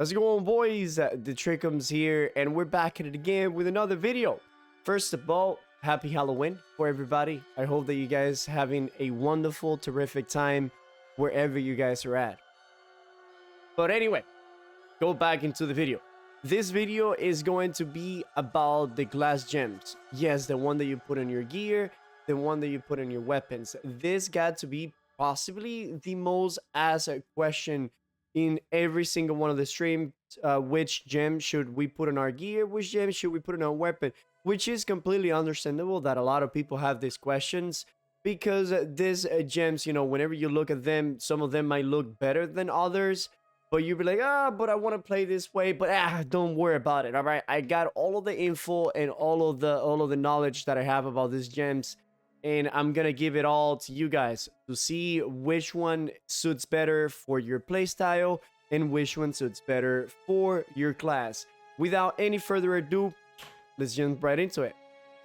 How's it going, boys? The Trickums here, and we're back at it again with another video. First of all, happy Halloween for everybody. I hope that you guys having a wonderful, terrific time wherever you guys are at. But anyway, go back into the video. This video is going to be about the glass gems. Yes, the one that you put in your gear, the one that you put in your weapons. This got to be possibly the most asked question in every single one of the streams. Which gem should we put in our gear? Which gem should we put in our weapon? Which is completely understandable that a lot of people have these questions, because these gems, you know, whenever you look at them, some of them might look better than others, but you'll be like, but I want to play this way. But don't worry about it. All right, I got all of the info and all of the knowledge that I have about these gems, and I'm gonna give it all to you guys to see which one suits better for your playstyle and which one suits better for your class. Without any further ado, let's jump right into it.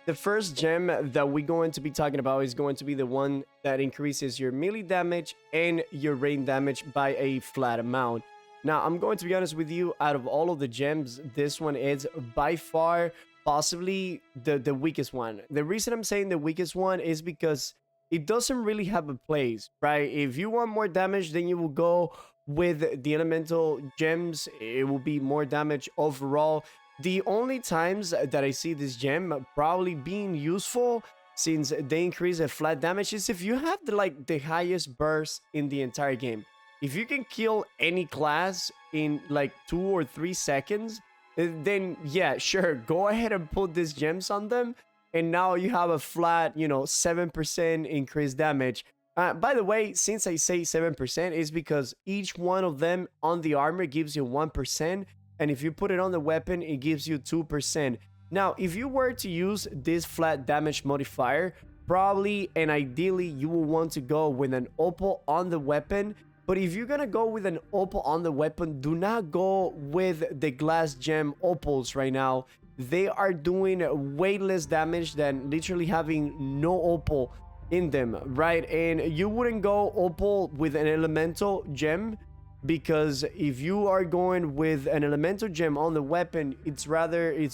The first gem that we're going to be talking about is going to be the one that increases your melee damage and your rain damage by a flat amount. Now, I'm going to be honest with you, out of all of the gems, this one is by far possibly the weakest one. The reason I'm saying the weakest one is because it doesn't really have a place, right? If you want more damage, then you will go with the elemental gems. It will be more damage overall. The only times that I see this gem probably being useful, since they increase the flat damage, is if you have the highest burst in the entire game. If you can kill any class in like 2 or 3 seconds, then yeah, sure, go ahead and put these gems on them, and now you have a flat, 7% increased damage. By the way, since I say 7%, is because each one of them on the armor gives you 1%, and if you put it on the weapon, it gives you 2%. Now, if you were to use this flat damage modifier, probably and ideally you will want to go with an opal on the weapon. But if you're gonna go with an opal on the weapon, do not go with the glass gem opals right now. They are doing way less damage than literally having no opal in them, right? And you wouldn't go opal with an elemental gem, because if you are going with an elemental gem on the weapon, it's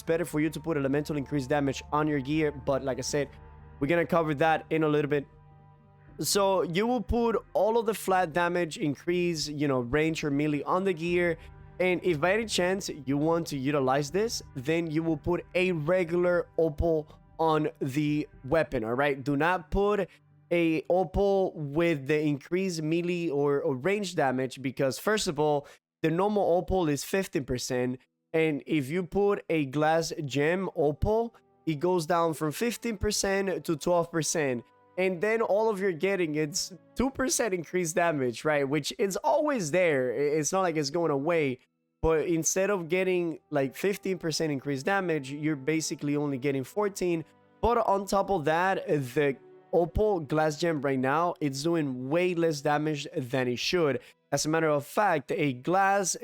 better for you to put elemental increased damage on your gear. But like I said, we're gonna cover that in a little bit. So you will put all of the flat damage increase, range or melee on the gear. And if by any chance you want to utilize this, then you will put a regular opal on the weapon. All right, do not put a opal with the increased melee or range damage, because first of all, the normal opal is 15%, and if you put a glass gem opal, it goes down from 15% to 12%. And then all of you're getting, it's 2% increased damage, right? Which is always there. It's not like it's going away. But instead of getting like 15% increased damage, you're basically only getting 14. But on top of that, the opal glass gem right now, it's doing way less damage than it should. As a matter of fact, a glass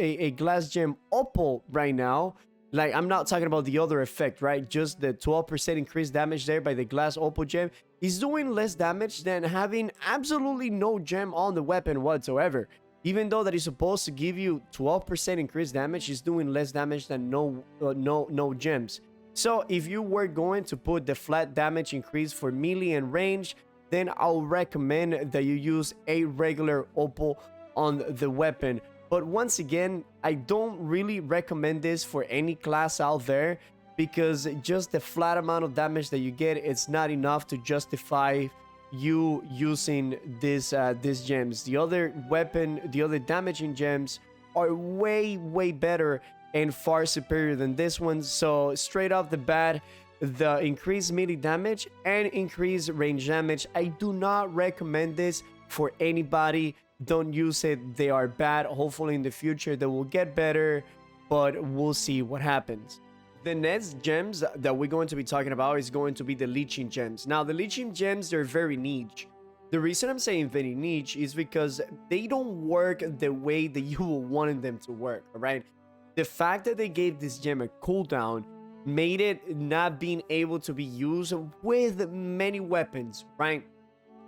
gem opal right now, like, I'm not talking about the other effect, right? Just the 12% increased damage there by the glass opal gem is doing less damage than having absolutely no gem on the weapon whatsoever. Even though that is supposed to give you 12% increased damage, it's doing less damage than no gems. So if you were going to put the flat damage increase for melee and range, then I'll recommend that you use a regular opal on the weapon. But once again, I don't really recommend this for any class out there, because just the flat amount of damage that you get, it's not enough to justify you using these gems. The other damaging gems are way better and far superior than this one. So straight off the bat, the increased melee damage and increased range damage, I do not recommend this for anybody. Don't use it. They are bad. Hopefully in the future they will get better, but we'll see what happens. The next gems that we're going to be talking about is going to be the Leeching gems. Now, the Leeching gems, they're very niche. The reason I'm saying very niche is because they don't work the way that you will want them to work, all right? The fact that they gave this gem a cooldown made it not being able to be used with many weapons, right?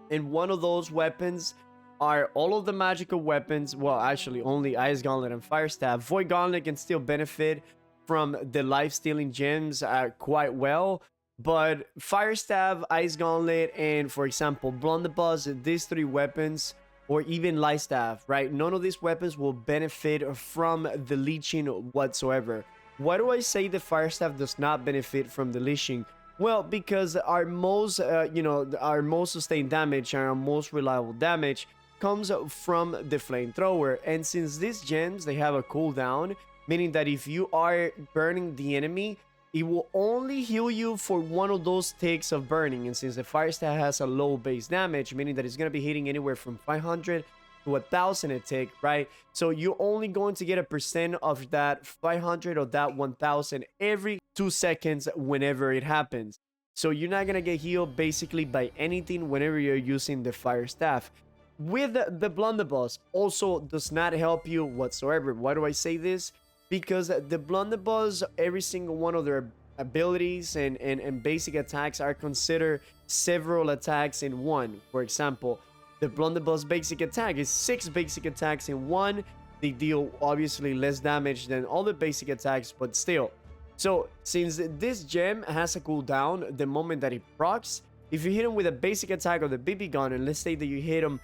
And one of those weapons are all of the magical weapons. Well, actually, only Ice Gauntlet and Fire Staff. Void Gauntlet can still benefit from the life-stealing gems quite well. But Fire Staff, Ice Gauntlet, and for example, Blunderbuss, these three weapons, or even Light Staff, right? None of these weapons will benefit from the Leeching whatsoever. Why do I say the Fire Staff does not benefit from the Leeching? Well, because our most, our most sustained damage and our most reliable damage comes from the Flamethrower. And since these gems, they have a cooldown, meaning that if you are burning the enemy, it will only heal you for one of those ticks of burning. And since the Fire Staff has a low base damage, meaning that it's going to be hitting anywhere from 500 to 1000 a tick, right? So you're only going to get a percent of that 500 or that 1000 every 2 seconds whenever it happens. So you're not going to get healed basically by anything whenever you're using the Fire Staff. With the Blunderbuss also does not help you whatsoever. Why do I say this? Because the Blunderbuss, every single one of their abilities and basic attacks are considered several attacks in one. For example, the Blunderbuss basic attack is 6 basic attacks in one. They deal obviously less damage than all the basic attacks, but still. So since this gem has a cooldown the moment that it procs, if you hit him with a basic attack of the BB gun, and let's say that you hit him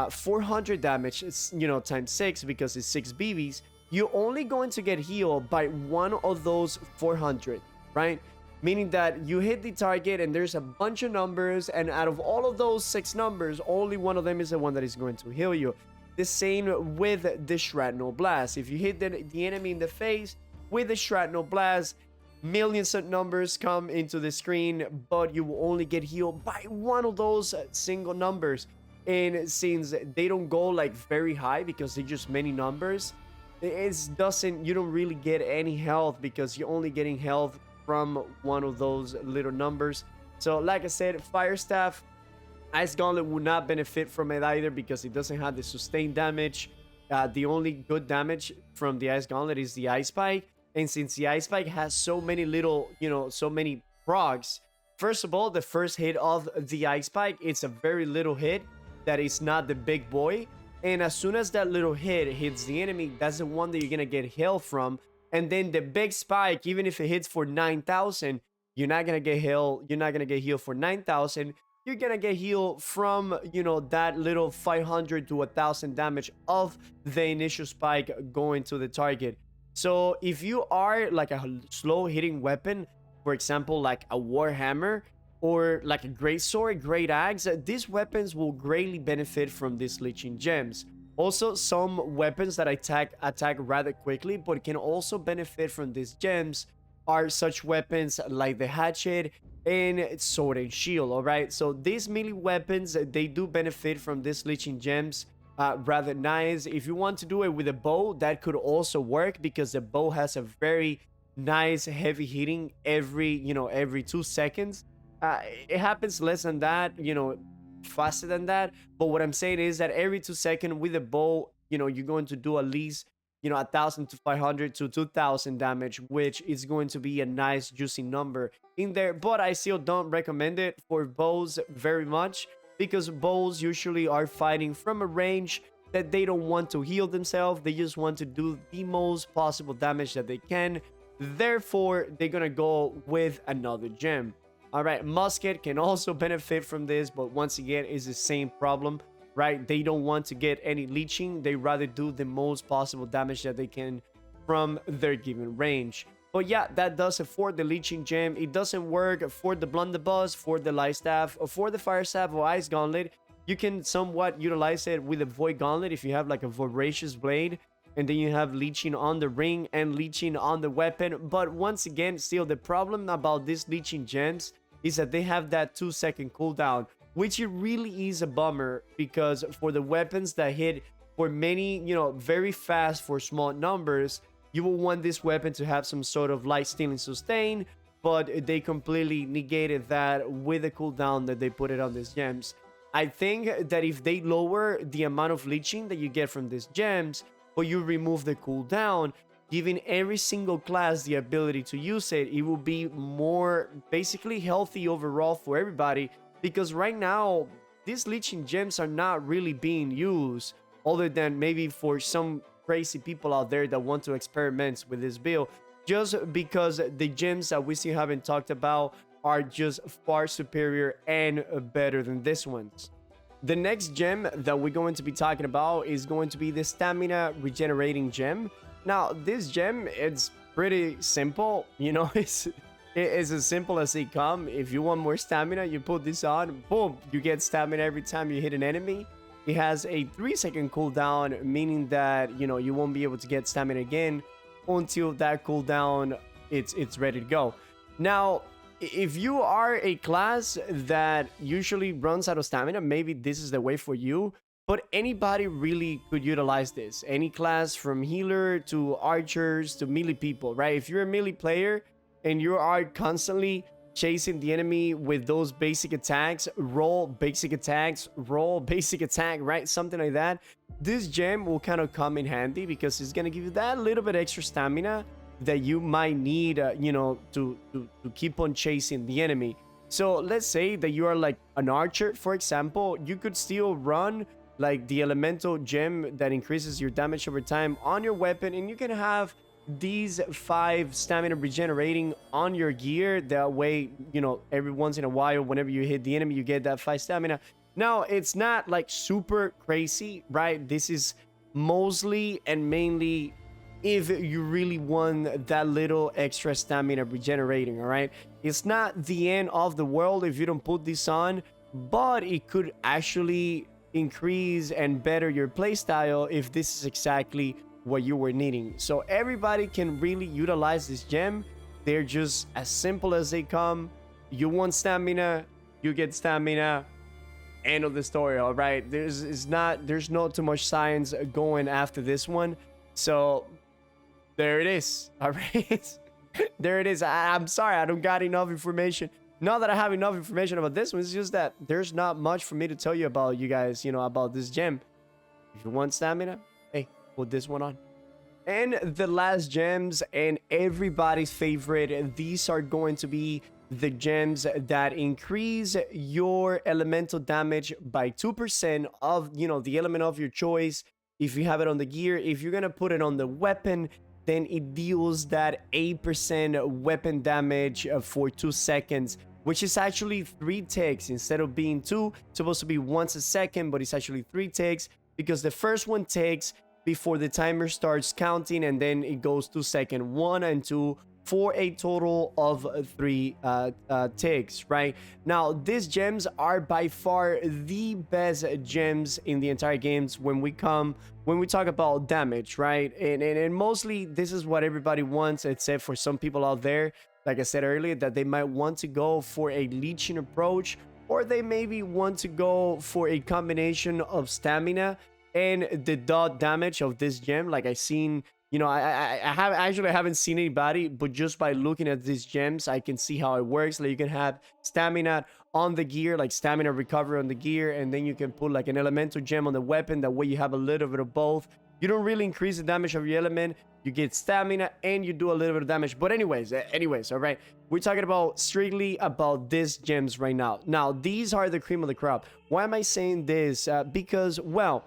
400 damage, it's, times 6 because it's 6 BBs, you're only going to get healed by one of those 400, right? Meaning that you hit the target and there's a bunch of numbers, and out of all of those 6 numbers, only one of them is the one that is going to heal you. The same with the Shrapnel Blast. If you hit the enemy in the face with the Shrapnel Blast, millions of numbers come into the screen, but you will only get healed by one of those single numbers. And since they don't go like very high because they're just many numbers, you don't really get any health because you're only getting health from one of those little numbers. So like I said, Fire Staff, Ice Gauntlet will not benefit from it either because it doesn't have the sustained damage. The only good damage from the Ice Gauntlet is the Ice Spike. And since the Ice Spike has so many little, so many procs, first of all, the first hit of the Ice Spike, it's a very little hit that is not the big boy. And as soon as that little hit hits the enemy, that's the one that you're gonna get health from. And then the big spike, even if it hits for 9,000, you're not gonna get healed. You're not gonna get healed for 9,000. You're gonna get healed from, that little 500 to 1,000 damage of the initial spike going to the target. So if you are like a slow hitting weapon, for example, like a Warhammer, or like a great sword, great axe, these weapons will greatly benefit from these Leeching gems. Also, some weapons that attack rather quickly but can also benefit from these gems are such weapons like the Hatchet and Sword and Shield. All right, so these melee weapons, they do benefit from these Leeching gems rather nice. If you want to do it with a bow, that could also work because the bow has a very nice heavy hitting every 2 seconds. It happens less than that, faster than that. But what I'm saying is that every 2 seconds with a bow, you're going to do at least, 1,000 to 500 to 2,000 damage, which is going to be a nice juicy number in there. But I still don't recommend it for bows very much because bows usually are fighting from a range that they don't want to heal themselves. They just want to do the most possible damage that they can. Therefore, they're gonna go with another gem. All right, musket can also benefit from this, but once again, it's the same problem, right? They don't want to get any leeching. They rather do the most possible damage that they can from their given range. But yeah, that does it for the Leeching gem. It doesn't work for the Blunderbuss, for the Light Staff, or for the Fire Staff or Ice Gauntlet. You can somewhat utilize it with a Void Gauntlet if you have like a Voracious Blade, and then you have Leeching on the ring and Leeching on the weapon. But once again, still the problem about these Leeching gems is that they have that 2-second cooldown, which it really is a bummer because for the weapons that hit for many, very fast for small numbers, you will want this weapon to have some sort of light stealing sustain, but they completely negated that with the cooldown that they put it on these gems. I think that if they lower the amount of leeching that you get from these gems, but you remove the cooldown, giving every single class the ability to use it, it will be more basically healthy overall for everybody. Because right now, these leeching gems are not really being used other than maybe for some crazy people out there that want to experiment with this build, just because the gems that we still haven't talked about are just far superior and better than this ones. The next gem that we're going to be talking about is going to be the stamina regenerating gem. Now, this gem, it's pretty simple. You know, it's as simple as they come. If you want more stamina, you put this on, boom, you get stamina every time you hit an enemy. It has a 3-second cooldown, meaning that, you know, you won't be able to get stamina again until that cooldown it's ready to go. Now, if you are a class that usually runs out of stamina, maybe this is the way for you. But anybody really could utilize this. Any class, from healer to archers to melee people, right? If you're a melee player and you are constantly chasing the enemy with those basic attacks, roll basic attacks, roll basic attack, right? Something like that. This gem will kind of come in handy because it's going to give you that little bit extra stamina that you might need, you know, to keep on chasing the enemy. So let's say that you are like an archer, for example. You could still run like the elemental gem that increases your damage over time on your weapon, and you can have these 5 stamina regenerating on your gear. That way, you know, every once in a while, whenever you hit the enemy, you get that 5 stamina. Now, it's not like super crazy, right? This is mostly and mainly if you really want that little extra stamina regenerating, all right? It's not the end of the world if you don't put this on, but it could actually increase and better your playstyle if this is exactly what you were needing. So everybody can really utilize this gem. They're just as simple as they come. You want stamina, you get stamina. End of the story, all right? There's not too much science going after this one. So there it is, all right? There it is. I'm sorry, I don't got enough information. Not that I have enough information about this one, it's just that there's not much for me to tell you about, you guys, you know, about this gem. If you want stamina, hey, put this one on. And the last gems, and everybody's favorite, these are going to be the gems that increase your elemental damage by 2% of, you know, the element of your choice. If you have it on the gear, if you're gonna put it on the weapon, then it deals that 8% weapon damage for 2 seconds, which is actually 3 ticks. Instead of being 2, it's supposed to be once a second, but it's actually 3 ticks, because the first one takes before the timer starts counting, and then it goes 2 seconds, 1 and 2, for a total of 3 ticks, right? Now, these gems are by far the best gems in the entire games when we talk about damage, right? And mostly this is what everybody wants, except for some people out there, like I said earlier, that they might want to go for a leeching approach, or they maybe want to go for a combination of stamina and the dot damage of this gem. Like I seen, you know, I haven't seen anybody, but just by looking at these gems, I can see how it works. Like you can have stamina on the gear, like stamina recovery on the gear, and then you can put like an elemental gem on the weapon. That way you have a little bit of both. You don't really increase the damage of your element. You get stamina and you do a little bit of damage. But anyways, all right, we're talking about strictly about these gems right now. Now, these are the cream of the crop. Why am I saying this? Because, well,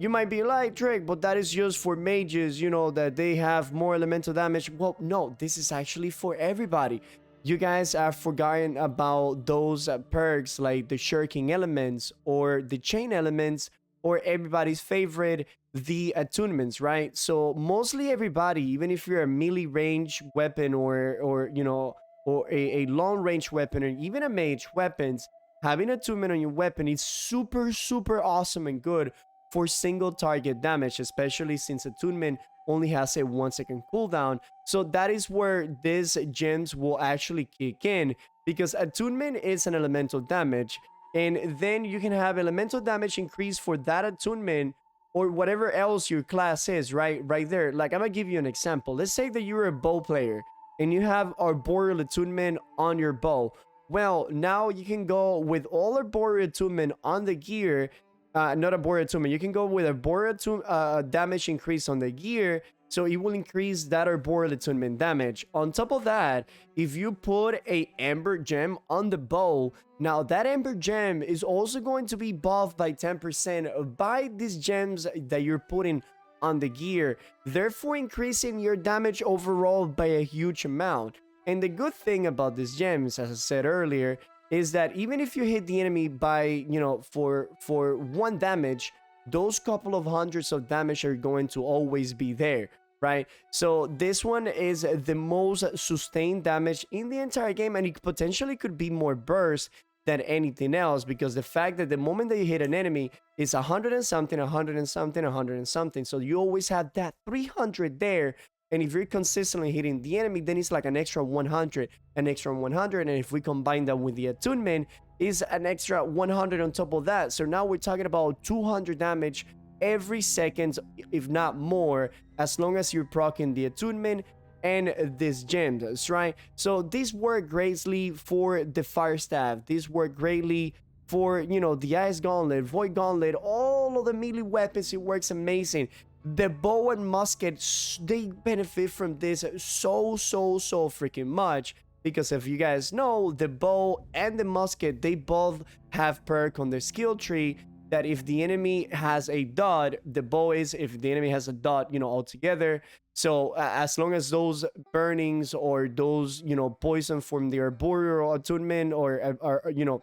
you might be like, Drake, but that is just for mages, you know, that they have more elemental damage. Well, no, this is actually for everybody. You guys have forgotten about those perks like the shirking elements or the chain elements, or everybody's favorite, the attunements, right? So mostly everybody, even if you're a melee range weapon or you know, or a long range weapon, or even a mage weapons, having attunement on your weapon is super awesome and good for single target damage, especially since attunement only has a 1-second cooldown. So that is where these gems will actually kick in, because attunement is an elemental damage, and then you can have elemental damage increase for that attunement or whatever else your class is, right there. Like, I'm gonna give you an example. Let's say that you're a bow player and you have arboreal attunement on your bow. Well, now you can go with all arboreal attunement on the gear. Not a arboreal attunement. You can go with a arboreal damage increase on the gear, so it will increase that arboreal attunement damage. On top of that, if you put a Ember Gem on the bow, now that Ember Gem is also going to be buffed by 10% by these gems that you're putting on the gear, therefore increasing your damage overall by a huge amount. And the good thing about these gems, as I said earlier, is that even if you hit the enemy by, you know, for 1 damage, those couple of hundreds of damage are going to always be there, right? So this one is the most sustained damage in the entire game, and it potentially could be more burst than anything else, because the fact that the moment that you hit an enemy, it's 100 and something, 100 and something, 100 and something. So you always have that 300 there. And if you're consistently hitting the enemy, then it's like an extra 100, an extra 100. And if we combine that with the attunement, is an extra 100 on top of that. So now we're talking about 200 damage every second, if not more, as long as you're proccing the attunement and these gems, right? So these work greatly for the fire staff. These work greatly for, you know, the ice gauntlet, void gauntlet, all of the melee weapons. It works amazing. The bow and musket, they benefit from this so freaking much, because if you guys know, the bow and the musket, they both have perk on their skill tree that if the enemy has a dot, the bow is, if the enemy has a dot, you know, altogether. So as long as those burnings or those, you know, poison from the arboreal attunement or you know,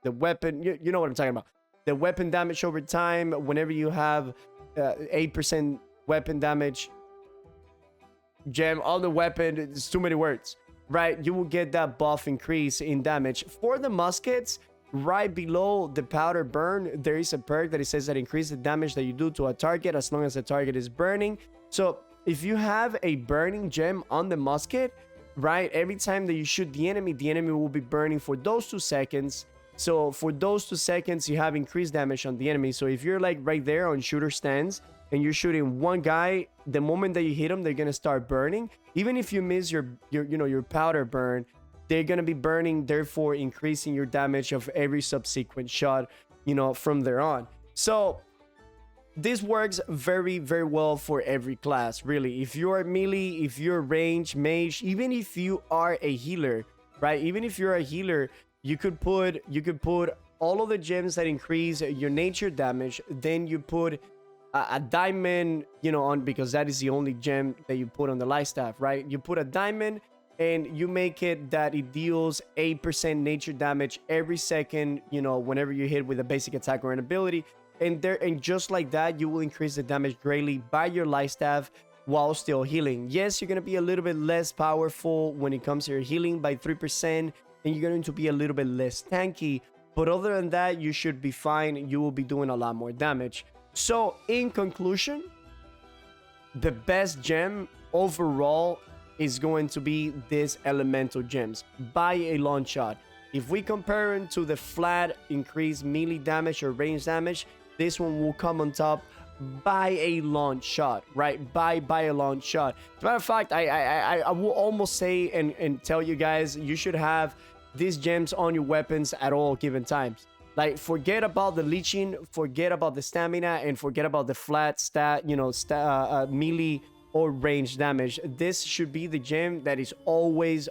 the weapon, you know what I'm talking about, the weapon damage over time, whenever you have 8% weapon damage gem on the weapon, it's too many words, right? You will get that buff increase in damage. For the muskets, right below the powder burn, there is a perk that it says that increase the damage that you do to a target as long as the target is burning. So if you have a burning gem on the musket, right, every time that you shoot the enemy will be burning for those 2 seconds. So for those 2 seconds, you have increased damage on the enemy. So if you're like right there on shooter stands and you're shooting one guy, the moment that you hit them, they're gonna start burning. Even if you miss your you know, your powder burn, they're gonna be burning, therefore increasing your damage of every subsequent shot, you know, from there on. So this works very well for every class, really. If you're melee, if you're range, mage, even if you are a healer, right? Even if you're a healer, you could put all of the gems that increase your nature damage. Then you put a diamond, you know, on, because that is the only gem that you put on the light staff, right? You put a diamond and you make it that it deals 8% nature damage every second, you know, whenever you hit with a basic attack or an ability. And just like that, you will increase the damage greatly by your light staff while still healing. Yes, you're gonna be a little bit less powerful when it comes to your healing by 3%, and you're going to be a little bit less tanky, but other than that, you should be fine. You will be doing a lot more damage. So in conclusion, the best gem overall is going to be this elemental gems by a long shot. If we compare them to the flat increased melee damage or range damage, this one will come on top by a long shot, right? By a long shot. As a matter of fact, I will almost say and tell you guys, you should have these gems on your weapons at all given times. Like, forget about the leeching, forget about the stamina, and forget about the flat stat, you know, melee or range damage. This should be the gem that is always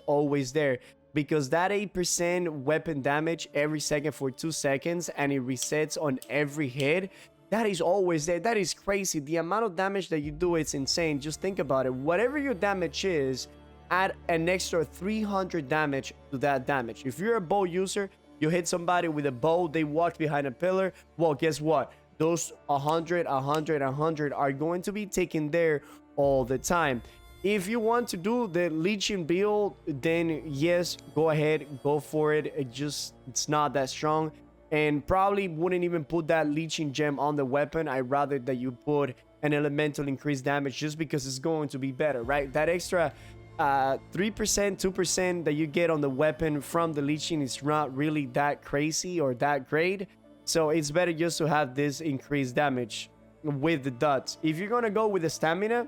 there, because that 8% weapon damage every second for 2 seconds, and it resets on every hit, that is always there. That is crazy. The amount of damage that you do, it's insane. Just think about it. Whatever your damage is, add an extra 300 damage to that damage. If you're a bow user, you hit somebody with a bow, they walk behind a pillar, well, guess what? Those 100 are going to be taken there all the time. If you want to do the Leeching build, then yes, go ahead, go for it. It's not that strong, and probably wouldn't even put that Leeching gem on the weapon. I'd rather that you put an elemental increased damage, just because it's going to be better, right? That extra 3%, 2% that you get on the weapon from the Leeching is not really that crazy or that great. So it's better just to have this increased damage with the dots. If you're gonna go with the stamina,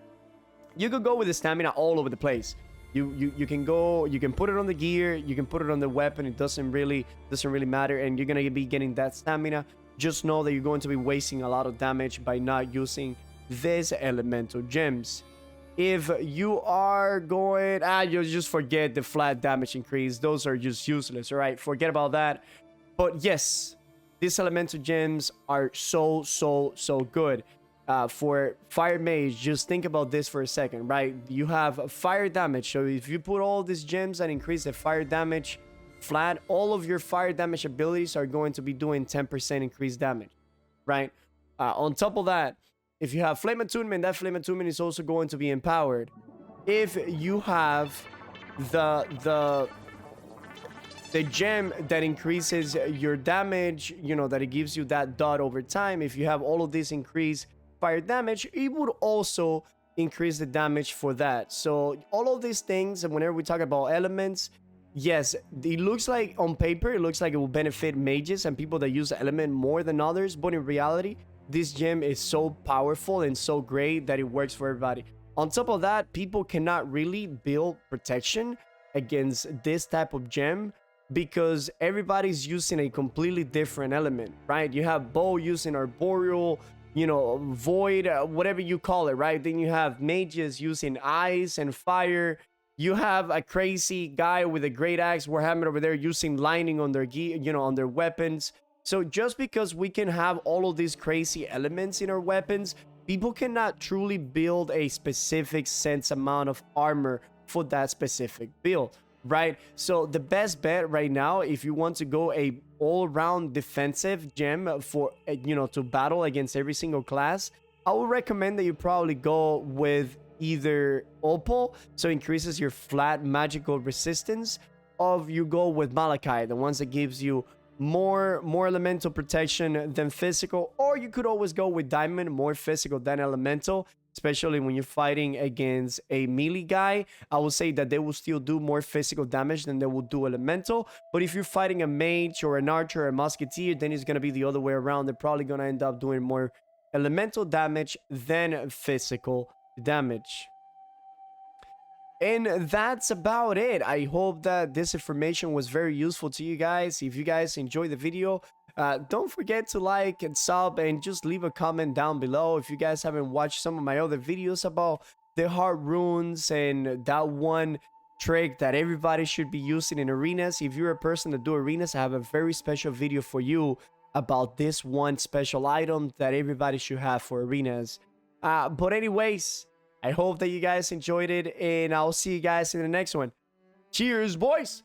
you could go with the stamina all over the place. You can put it on the gear, you can put it on the weapon. It doesn't really matter, and you're gonna be getting that stamina. Just know that you're going to be wasting a lot of damage by not using these elemental gems. If you are going, you'll just forget the flat damage increase. Those are just useless, all right? Forget about that. But yes, these elemental gems are so good. For fire mage, just think about this for a second, right? You have fire damage. So if you put all these gems that increase the fire damage flat, all of your fire damage abilities are going to be doing 10% increased damage, right? On top of that, if you have flame attunement, that flame attunement is also going to be empowered. If you have the gem that increases your damage, you know, that it gives you that dot over time, if you have all of this increased fire damage, it would also increase the damage for that. So all of these things, and whenever we talk about elements, yes, it looks like on paper, it looks like it will benefit mages and people that use the element more than others, but in reality, this gem is so powerful and so great that it works for everybody. On top of that, people cannot really build protection against this type of gem because everybody's using a completely different element, right? You have bow using arboreal, you know, void, whatever you call it, right? Then you have mages using ice and fire. You have a crazy guy with a great axe Warhammer over there using lightning on their gear, you know, on their weapons. So just because we can have all of these crazy elements in our weapons, people cannot truly build a specific sense amount of armor for that specific build, right? So the best bet right now, if you want to go a all-round defensive gem for, you know, to battle against every single class, I would recommend that you probably go with either Opal, so increases your flat magical resistance, or you go with Malachite, the ones that gives you more elemental protection than physical, or you could always go with Diamond, more physical than elemental, especially when you're fighting against a melee guy. I will say that they will still do more physical damage than they will do elemental, but if you're fighting a mage or an archer or a musketeer, then it's going to be the other way around. They're probably going to end up doing more elemental damage than physical damage. And that's about it. I hope that this information was very useful to you guys. If you guys enjoyed the video, don't forget to like and sub and just leave a comment down below. If you guys haven't watched some of my other videos about the hard runes and that one trick that everybody should be using in arenas, if you're a person that do arenas, I have a very special video for you about this one special item that everybody should have for arenas. But anyways, I hope that you guys enjoyed it, and I'll see you guys in the next one. Cheers, boys!